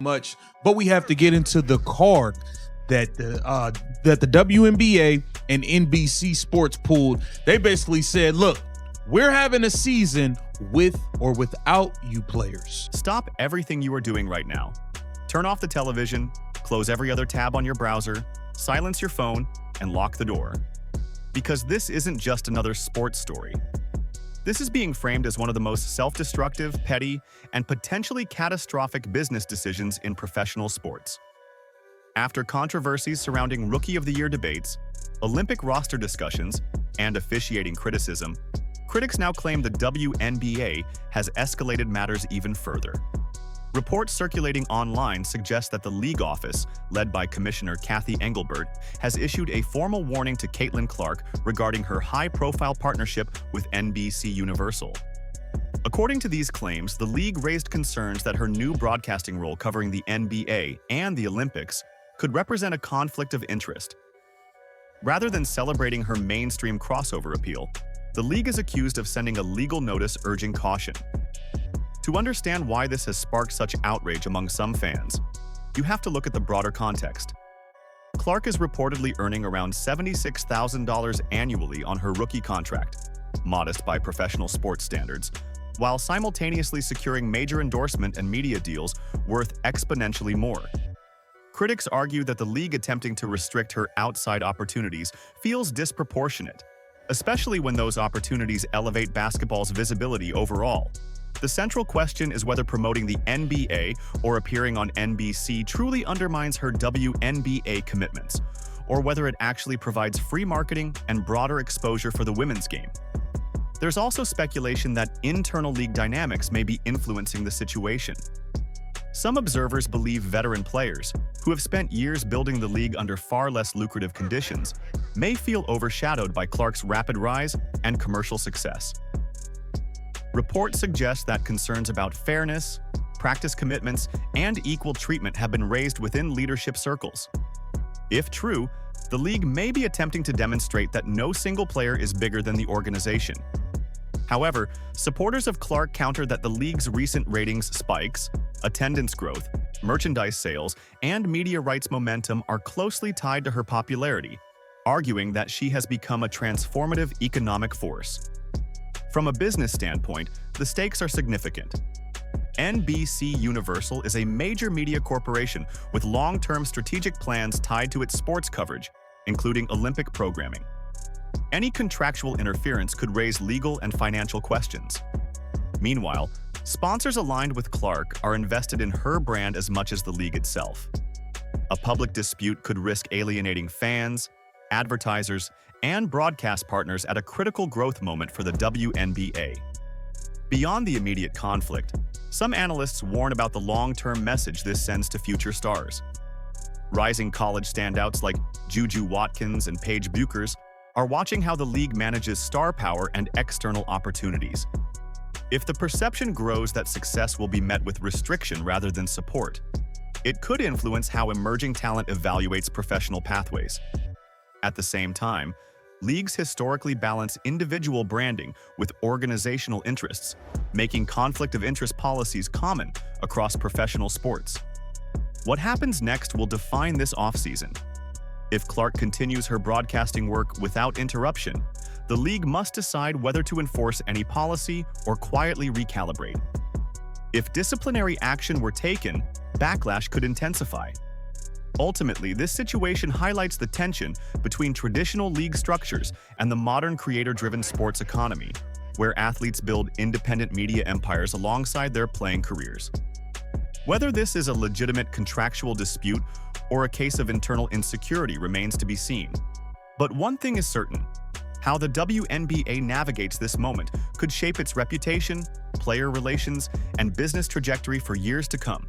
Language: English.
much, but we have to get into the card that the WNBA and NBC Sports pulled. They basically said, look, we're having a season with or without you players. Stop everything you are doing right now. Turn off the television, close every other tab on your browser, silence your phone, and lock the door. Because this isn't just another sports story. This is being framed as one of the most self-destructive, petty, and potentially catastrophic business decisions in professional sports. After controversies surrounding Rookie of the Year debates, Olympic roster discussions, and officiating criticism, critics now claim the WNBA has escalated matters even further. Reports circulating online suggest that the league office, led by Commissioner Kathy Engelbert, has issued a formal warning to Caitlin Clark regarding her high-profile partnership with NBC Universal. According to these claims, the league raised concerns that her new broadcasting role covering the NBA and the Olympics could represent a conflict of interest. Rather than celebrating her mainstream crossover appeal, the league is accused of sending a legal notice urging caution. To understand why this has sparked such outrage among some fans, you have to look at the broader context. Clark is reportedly earning around $76,000 annually on her rookie contract, modest by professional sports standards, while simultaneously securing major endorsement and media deals worth exponentially more. Critics argue that the league attempting to restrict her outside opportunities feels disproportionate, especially when those opportunities elevate basketball's visibility overall. The central question is whether promoting the NBA or appearing on NBC truly undermines her WNBA commitments, or whether it actually provides free marketing and broader exposure for the women's game. There's also speculation that internal league dynamics may be influencing the situation. Some observers believe veteran players, who have spent years building the league under far less lucrative conditions, may feel overshadowed by Clark's rapid rise and commercial success. Reports suggest that concerns about fairness, practice commitments, and equal treatment have been raised within leadership circles. If true, the league may be attempting to demonstrate that no single player is bigger than the organization. However, supporters of Clark counter that the league's recent ratings spikes, attendance growth, merchandise sales, and media rights momentum are closely tied to her popularity, arguing that she has become a transformative economic force. From a business standpoint, the stakes are significant. NBC Universal is a major media corporation with long-term strategic plans tied to its sports coverage, including Olympic programming. Any contractual interference could raise legal and financial questions. Meanwhile, sponsors aligned with Clark are invested in her brand as much as the league itself. A public dispute could risk alienating fans, advertisers, and broadcast partners at a critical growth moment for the WNBA. Beyond the immediate conflict, some analysts warn about the long-term message this sends to future stars. Rising college standouts like Juju Watkins and Paige Buchers are watching how the league manages star power and external opportunities. If the perception grows that success will be met with restriction rather than support, it could influence how emerging talent evaluates professional pathways. At the same time, leagues historically balance individual branding with organizational interests, making conflict of interest policies common across professional sports. What happens next will define this offseason. If Clark continues her broadcasting work without interruption, the league must decide whether to enforce any policy or quietly recalibrate. If disciplinary action were taken, backlash could intensify. Ultimately, this situation highlights the tension between traditional league structures and the modern creator-driven sports economy, where athletes build independent media empires alongside their playing careers. Whether this is a legitimate contractual dispute or a case of internal insecurity remains to be seen. But one thing is certain: how the WNBA navigates this moment could shape its reputation, player relations, and business trajectory for years to come.